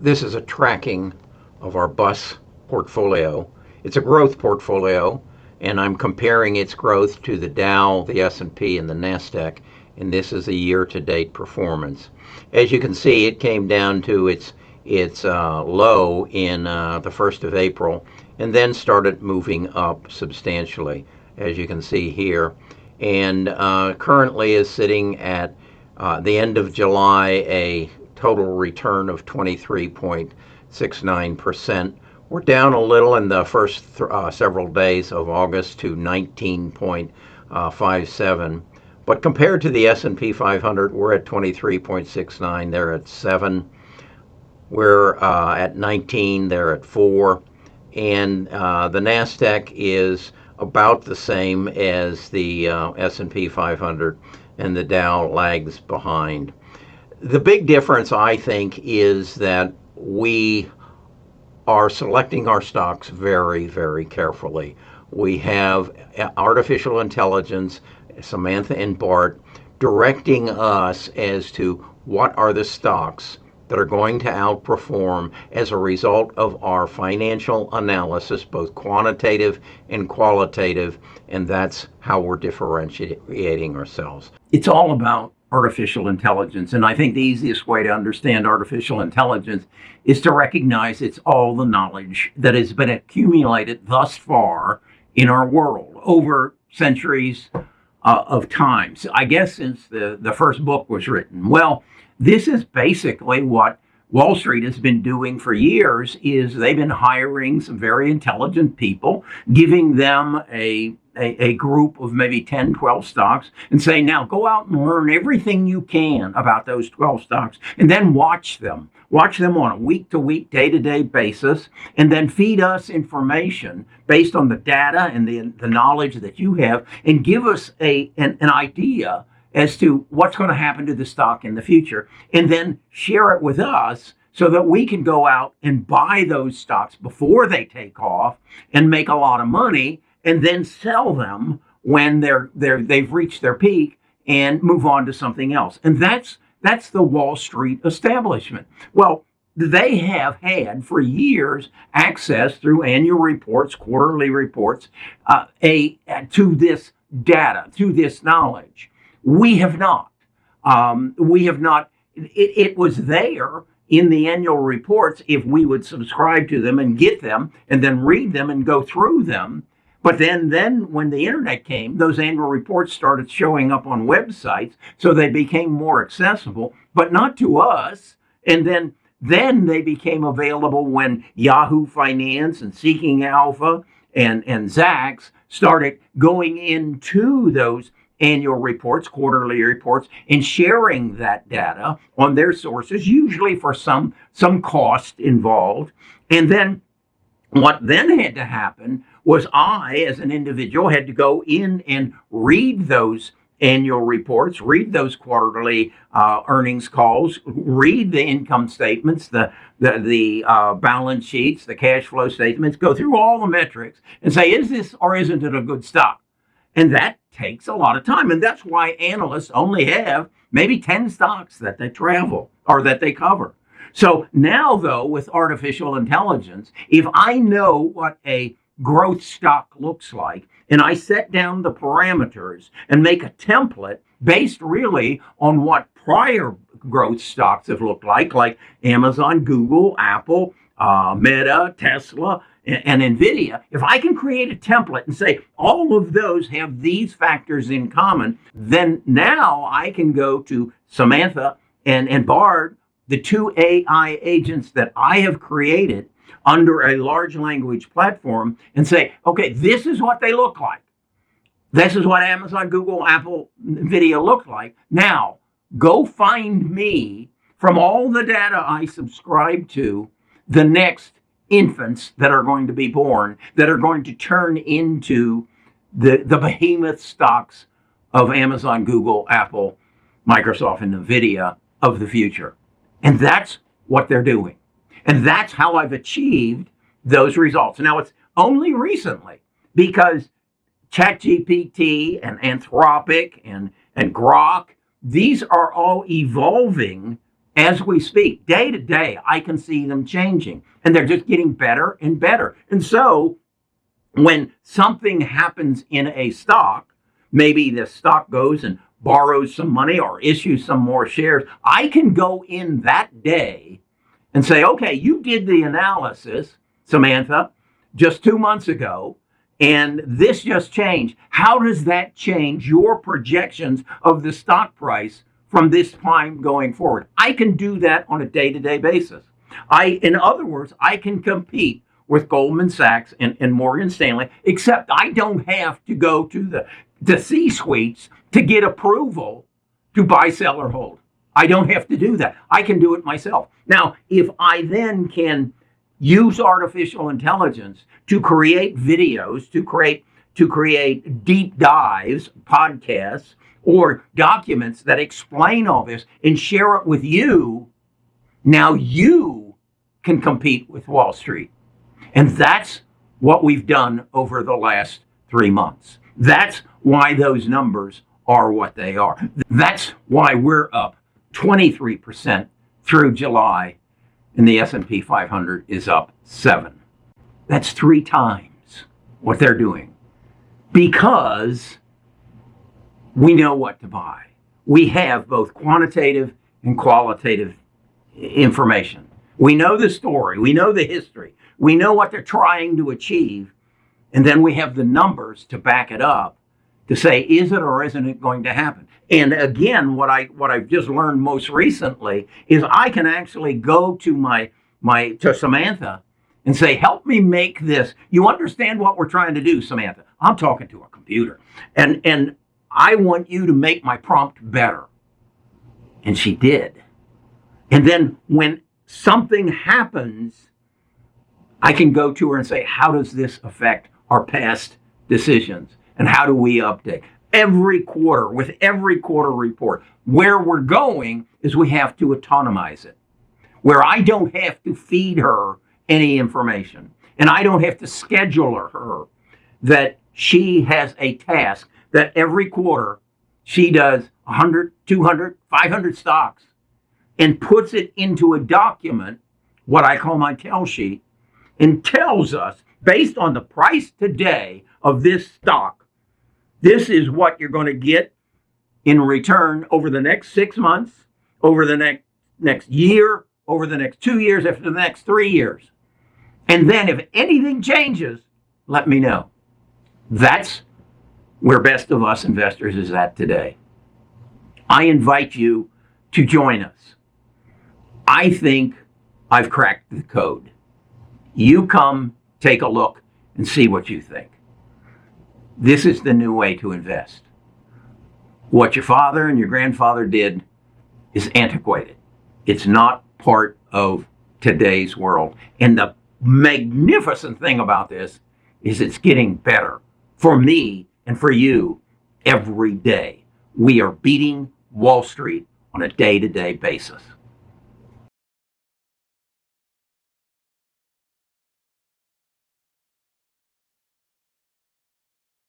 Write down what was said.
This is a tracking of our bus portfolio. It's a growth portfolio, and I'm comparing its growth to the Dow, the S&P, and the Nasdaq, and this is a year-to-date performance. As you can see, it came down to its low in the 1st of April, and then started moving up substantially, as you can see here, and currently is sitting at the end of July, a total return of 23.69%. We're down a little in the first several days of August to 19.57. But compared to the S&P 500, we're at 23.69. They're at 7. We're at 19. They're at 4. And the Nasdaq is about the same as the S&P 500, and the Dow lags behind. The big difference, I think, is that we are selecting our stocks very, very carefully. We have artificial intelligence, Samantha and Bart, directing us as to what are the stocks that are going to outperform as a result of our financial analysis, both quantitative and qualitative, and that's how we're differentiating ourselves. It's all about artificial intelligence, and I think the easiest way to understand artificial intelligence is to recognize it's all the knowledge that has been accumulated thus far in our world over centuries of time. So I guess since the first book was written. Well, this is basically what Wall Street has been doing for years. Is they've been hiring some very intelligent people, giving them a group of maybe 10, 12 stocks and saying, now go out and learn everything you can about those 12 stocks and then watch them. Watch them on a week-to-week, day-to-day basis, and then feed us information based on the data and the knowledge that you have, and give us an idea as to what's going to happen to the stock in the future, and then share it with us so that we can go out and buy those stocks before they take off and make a lot of money, and then sell them when they've reached their peak and move on to something else. And that's the Wall Street establishment. Well, they have had for years access through annual reports, quarterly reports, to this data, to this knowledge. We have not. It was there in the annual reports if we would subscribe to them and get them and then read them and go through them. But then when the internet came, those annual reports started showing up on websites, so they became more accessible, but not to us. And then they became available when Yahoo Finance and Seeking Alpha and Zacks started going into those annual reports, quarterly reports, and sharing that data on their sources, usually for some cost involved. And then what then had to happen was I, as an individual, had to go in and read those annual reports, read those quarterly earnings calls, read the income statements, the balance sheets, the cash flow statements, go through all the metrics and say, is this or isn't it a good stock? And that takes a lot of time. And that's why analysts only have maybe 10 stocks that they travel or that they cover. So now, though, with artificial intelligence, if I know what a growth stock looks like, and I set down the parameters and make a template based really on what prior growth stocks have looked like Amazon, Google, Apple, Meta, Tesla, and NVIDIA, if I can create a template and say all of those have these factors in common, then now I can go to Samantha and Bard, the two AI agents that I have created under a large language platform, and say, okay, this is what they look like. This is what Amazon, Google, Apple, NVIDIA look like. Now, go find me from all the data I subscribe to the next infants that are going to be born, that are going to turn into the behemoth stocks of Amazon, Google, Apple, Microsoft, and NVIDIA of the future. And that's what they're doing. And that's how I've achieved those results. Now, it's only recently because ChatGPT and Anthropic and Grok, these are all evolving as we speak, day to day, I can see them changing, and they're just getting better and better. And so when something happens in a stock, maybe the stock goes and borrows some money or issues some more shares, I can go in that day and say, okay, you did the analysis, Samantha, just 2 months ago, and this just changed. How does that change your projections of the stock price from this time going forward? I can do that on a day-to-day basis. In other words, I can compete with Goldman Sachs and Morgan Stanley, except I don't have to go to the C-suites to get approval to buy, sell, or hold. I don't have to do that. I can do it myself. Now, if I then can use artificial intelligence to create videos, to create deep dives, podcasts, or documents that explain all this and share it with you, now you can compete with Wall Street. And that's what we've done over the last 3 months. That's why those numbers are what they are. That's why we're up 23% through July, and the S&P 500 is up 7. That's 3 times what they're doing, because we know what to buy. We have both quantitative and qualitative information. We know the story. We know the history. We know what they're trying to achieve. And then we have the numbers to back it up to say, is it or isn't it going to happen? And again, what I've just learned most recently is I can actually go to to Samantha and say, help me make this. You understand what we're trying to do, Samantha? I'm talking to a computer. And I want you to make my prompt better. And she did. And then when something happens, I can go to her and say, how does this affect our past decisions? And how do we update? Every quarter, with every quarter report, where we're going is we have to autonomize it, where I don't have to feed her any information, and I don't have to schedule her, that she has a task that every quarter she does 100, 200, 500 stocks and puts it into a document, what I call my tell sheet, and tells us, based on the price today of this stock, this is what you're going to get in return over the next 6 months, over the next year, over the next 2 years, after the next 3 years. And then if anything changes, let me know. That's where Best of Us Investors is at today. I invite you to join us. I think I've cracked the code. You come, take a look, and see what you think. This is the new way to invest. What your father and your grandfather did is antiquated. It's not part of today's world. And the magnificent thing about this is it's getting better for me and for you every day. We are beating Wall Street on a day-to-day basis.